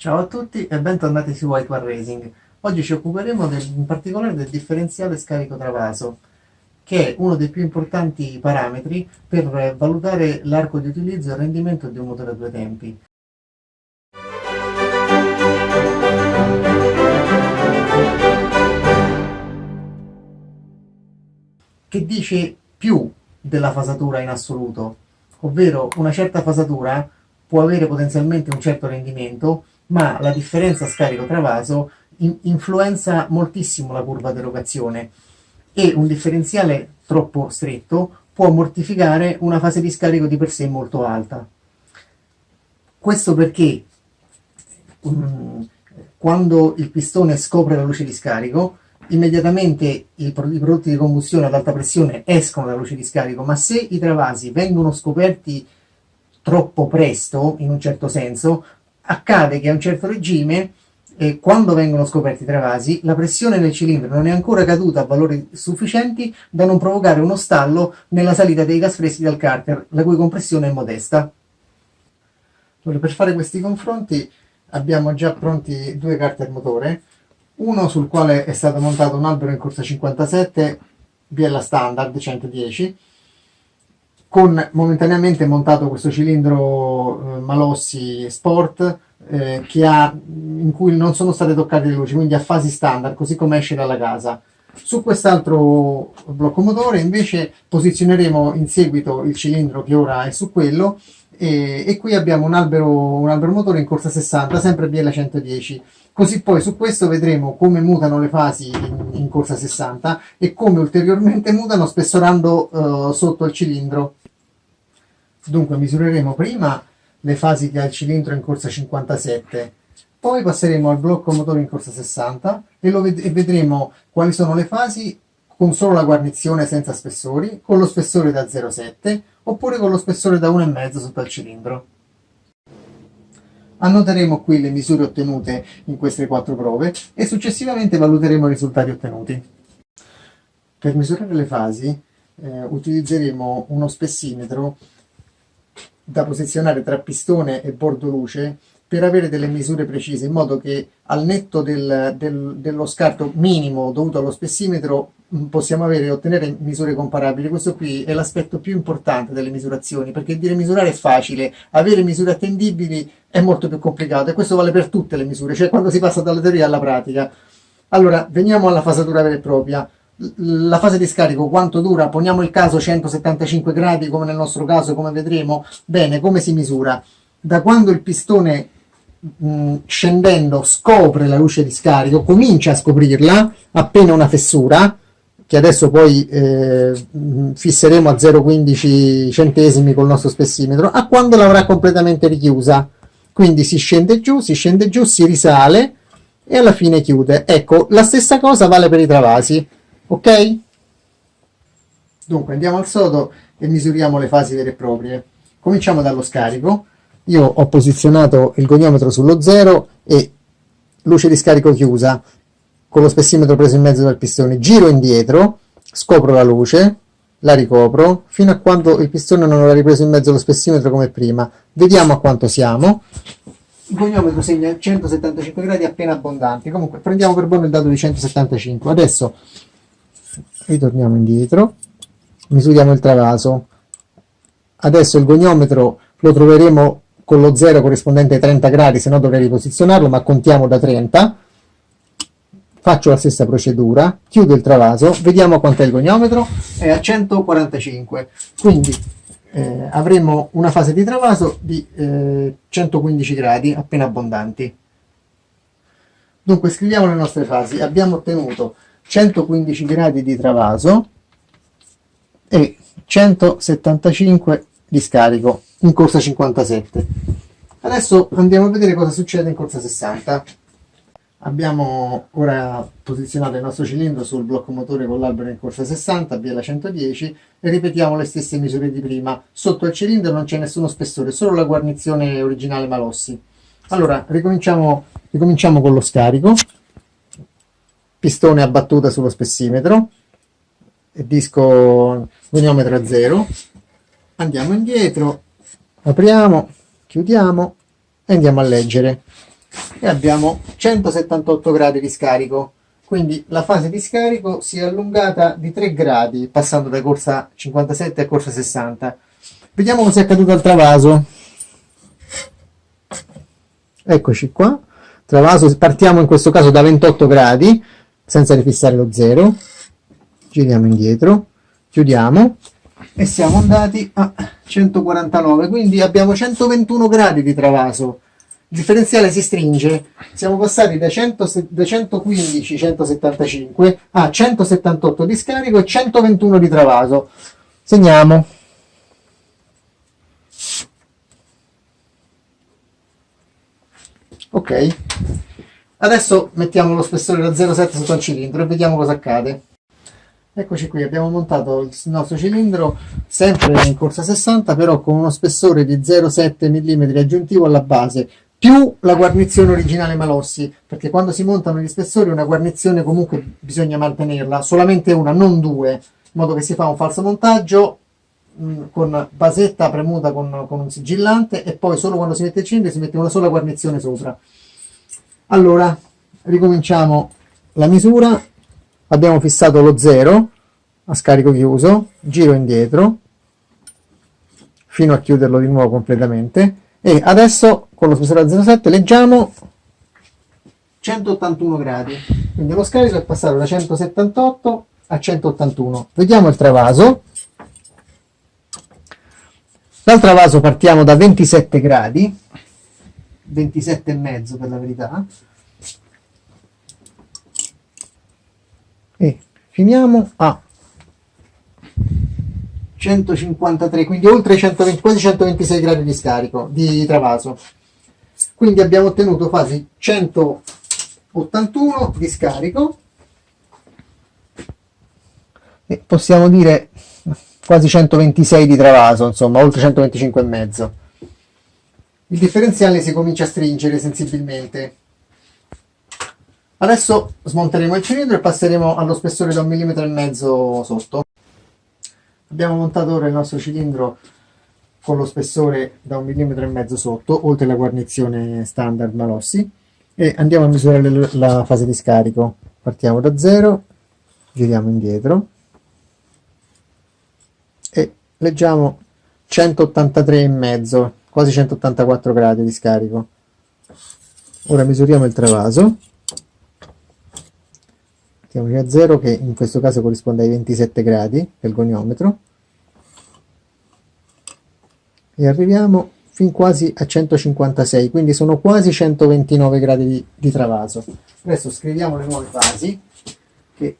Ciao a tutti e bentornati su White War Racing. Oggi ci occuperemo in particolare del differenziale scarico travaso, che è uno dei più importanti parametri per valutare l'arco di utilizzo e il rendimento di un motore a due tempi. Che dice più della fasatura in assoluto, ovvero una certa fasatura può avere potenzialmente un certo rendimento, ma la differenza scarico-travaso influenza moltissimo la curva d'erogazione e un differenziale troppo stretto può mortificare una fase di scarico di per sé molto alta. Questo perché quando il pistone scopre la luce di scarico, immediatamente i prodotti di combustione ad alta pressione escono dalla luce di scarico, ma se i travasi vengono scoperti troppo presto, in un certo senso, accade che a un certo regime, quando vengono scoperti i travasi, la pressione nel cilindro non è ancora caduta a valori sufficienti da non provocare uno stallo nella salita dei gas freschi dal carter, la cui compressione è modesta. Allora, per fare questi confronti abbiamo già pronti due carter motore, uno sul quale è stato montato un albero in corsa 57 biella standard 110, con momentaneamente montato questo cilindro Malossi Sport in cui non sono state toccate le luci, quindi a fasi standard, così come esce dalla casa. Su quest'altro blocco motore invece posizioneremo in seguito il cilindro che ora è su quello e qui abbiamo un albero motore in corsa 60, sempre BL 110. Così poi su questo vedremo come mutano le fasi in corsa 60 e come ulteriormente mutano spessorando sotto il cilindro. Dunque misureremo prima le fasi che ha il cilindro in corsa 57, poi passeremo al blocco motore in corsa 60 e vedremo quali sono le fasi con solo la guarnizione senza spessori, con lo spessore da 0,7 oppure con lo spessore da 1,5 sotto al cilindro. Annoteremo qui le misure ottenute in queste 4 prove e successivamente valuteremo i risultati ottenuti. Per misurare le fasi utilizzeremo uno spessimetro da posizionare tra pistone e bordo luce per avere delle misure precise, in modo che al netto dello scarto minimo dovuto allo spessimetro possiamo ottenere misure comparabili. Questo qui è l'aspetto più importante delle misurazioni, perché dire misurare è facile, avere misure attendibili è molto più complicato, e questo vale per tutte le misure, cioè quando si passa dalla teoria alla pratica. Allora, veniamo alla fasatura vera e propria. La fase di scarico quanto dura? Poniamo il caso 175 gradi come nel nostro caso, come vedremo. Bene, come si misura? Da quando il pistone scendendo scopre la luce di scarico, comincia a scoprirla appena una fessura, che adesso poi fisseremo a 0,15 centesimi col nostro spessimetro, a quando l'avrà completamente richiusa. Quindi si scende giù, si risale e alla fine chiude. Ecco, la stessa cosa vale per i travasi. Ok? Dunque andiamo al sodo e misuriamo le fasi vere e proprie. Cominciamo dallo scarico. Io ho posizionato il goniometro sullo 0 e luce di scarico chiusa, con lo spessimetro preso in mezzo dal pistone. Giro indietro, scopro la luce, la ricopro fino a quando il pistone non avrà ripreso in mezzo lo spessimetro come prima. Vediamo a quanto siamo. Il goniometro segna 175 gradi appena abbondanti. Comunque prendiamo per buono il dato di 175. Adesso ritorniamo indietro, misuriamo il travaso. Adesso il goniometro lo troveremo con lo 0 corrispondente ai 30 gradi, se no dovrei riposizionarlo, ma contiamo da 30. Faccio la stessa procedura, chiudo il travaso, vediamo quant'è il goniometro, è a 145, quindi avremo una fase di travaso di 115 gradi appena abbondanti. Dunque scriviamo le nostre fasi. Abbiamo ottenuto 115 gradi di travaso e 175 di scarico in corsa 57. Adesso andiamo a vedere cosa succede in corsa 60. Abbiamo ora posizionato il nostro cilindro sul blocco motore con l'albero in corsa 60, BL 110, e ripetiamo le stesse misure di prima. Sotto il cilindro non c'è nessuno spessore, solo la guarnizione originale Malossi. Allora, ricominciamo con lo scarico. Pistone a battuta sullo spessimetro, e disco goniometro a 0. Andiamo indietro, apriamo, chiudiamo e andiamo a leggere. e abbiamo 178 gradi di scarico. Quindi la fase di scarico si è allungata di 3 gradi, passando da corsa 57 a corsa 60. Vediamo cosa è accaduto al travaso. Eccoci qua. Travaso, partiamo in questo caso da 28 gradi, senza rifissare lo 0. Giriamo indietro, chiudiamo e siamo andati a 149, quindi abbiamo 121 gradi di travaso. Il differenziale si stringe, siamo passati da 115, 175 a 178 di scarico e 121 di travaso. Segniamo. Ok, adesso mettiamo lo spessore da 0,7 sotto al cilindro e vediamo cosa accade. Eccoci qui, abbiamo montato il nostro cilindro sempre in corsa 60, però con uno spessore di 0,7 mm aggiuntivo alla base, più la guarnizione originale Malossi, perché quando si montano gli spessori una guarnizione comunque bisogna mantenerla, solamente una, non due, in modo che si fa un falso montaggio con basetta premuta con un sigillante e poi solo quando si mette il cilindro si mette una sola guarnizione sopra. Allora, ricominciamo la misura. Abbiamo fissato lo 0 a scarico chiuso, giro indietro fino a chiuderlo di nuovo completamente e adesso con lo spessore a 0,7 leggiamo 181 gradi, quindi lo scarico è passato da 178 a 181. Vediamo il travaso. Dal travaso partiamo da 27 gradi, 27,5 per la verità, e finiamo a 153, quindi oltre 120, quasi 126 gradi di scarico, di travaso. Quindi abbiamo ottenuto quasi 181 di scarico e possiamo dire quasi 126 di travaso, insomma, oltre 125,5. Il differenziale si comincia a stringere sensibilmente. Adesso smonteremo il cilindro e passeremo allo spessore da 1,5 mm sotto. Abbiamo montato ora il nostro cilindro con lo spessore da 1,5 mm sotto, oltre la guarnizione standard Malossi, e andiamo a misurare la fase di scarico. Partiamo da 0, giriamo indietro e leggiamo 183,5, quasi 184 gradi di scarico. Ora misuriamo il travaso. Mettiamoci a 0, che in questo caso corrisponde ai 27 gradi del goniometro, e arriviamo fin quasi a 156, quindi sono quasi 129 gradi di travaso. Adesso scriviamo le nuove fasi, che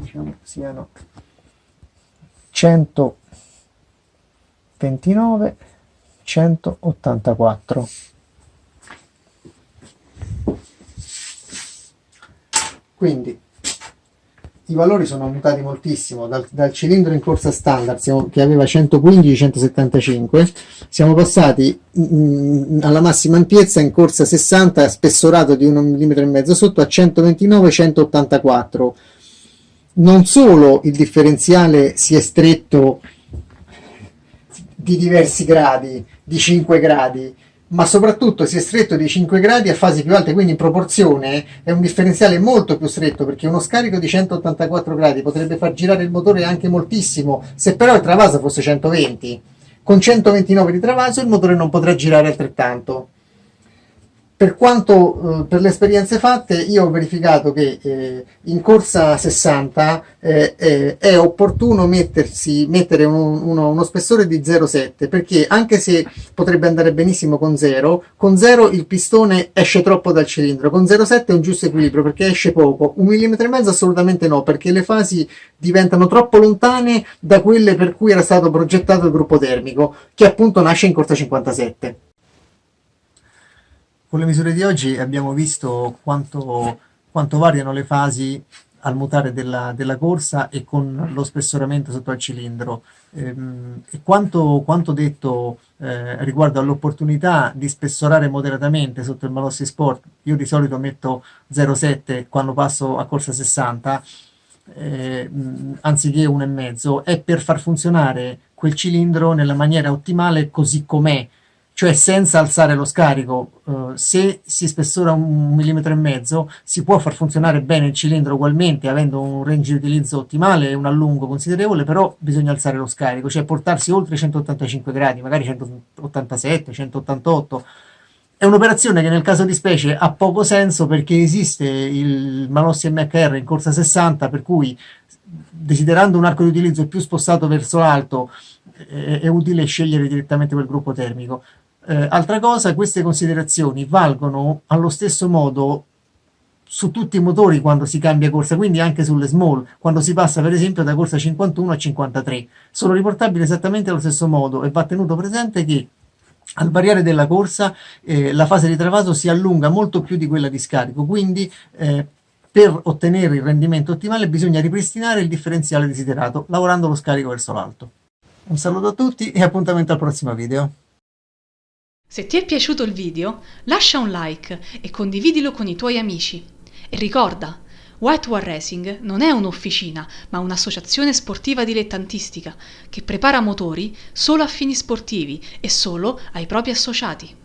diciamo siano 129, 184. Quindi i valori sono mutati moltissimo, dal cilindro in corsa standard che aveva 115-175, siamo passati alla massima ampiezza in corsa 60 spessorato di 1,5 mm sotto a 129-184. Non solo il differenziale si è stretto di diversi gradi, di 5 gradi, ma soprattutto si è stretto di 5 gradi a fasi più alte, quindi in proporzione è un differenziale molto più stretto, perché uno scarico di 184 gradi potrebbe far girare il motore anche moltissimo, se però il travaso fosse 120. Con 129 di travaso il motore non potrà girare altrettanto. Per quanto per le esperienze fatte, io ho verificato che in corsa 60 è opportuno mettere uno spessore di 0,7, perché anche se potrebbe andare benissimo con 0 il pistone esce troppo dal cilindro, con 0,7 è un giusto equilibrio perché esce poco, 1,5 mm assolutamente no, perché le fasi diventano troppo lontane da quelle per cui era stato progettato il gruppo termico, che appunto nasce in corsa 57. Con le misure di oggi abbiamo visto quanto variano le fasi al mutare della corsa e con lo spessoramento sotto al cilindro, e quanto detto riguardo all'opportunità di spessorare moderatamente sotto il Malossi Sport. Io di solito metto 0,7 quando passo a corsa 60, anziché 1,5, è per far funzionare quel cilindro nella maniera ottimale così com'è, cioè senza alzare lo scarico. Se si spessora 1,5 mm, si può far funzionare bene il cilindro ugualmente, avendo un range di utilizzo ottimale e un allungo considerevole, però bisogna alzare lo scarico, cioè portarsi oltre i 185 gradi, magari 187, 188. È un'operazione che nel caso di specie ha poco senso, perché esiste il Malossi MHR in corsa 60, per cui desiderando un arco di utilizzo più spostato verso l'alto è utile scegliere direttamente quel gruppo termico. Altra cosa, queste considerazioni valgono allo stesso modo su tutti i motori quando si cambia corsa, quindi anche sulle small, quando si passa per esempio da corsa 51 a 53. Sono riportabili esattamente allo stesso modo, e va tenuto presente che al variare della corsa la fase di travaso si allunga molto più di quella di scarico, quindi per ottenere il rendimento ottimale bisogna ripristinare il differenziale desiderato lavorando lo scarico verso l'alto. Un saluto a tutti e appuntamento al prossimo video. Se ti è piaciuto il video, lascia un like e condividilo con i tuoi amici. E ricorda, White War Racing non è un'officina, ma un'associazione sportiva dilettantistica che prepara motori solo a fini sportivi e solo ai propri associati.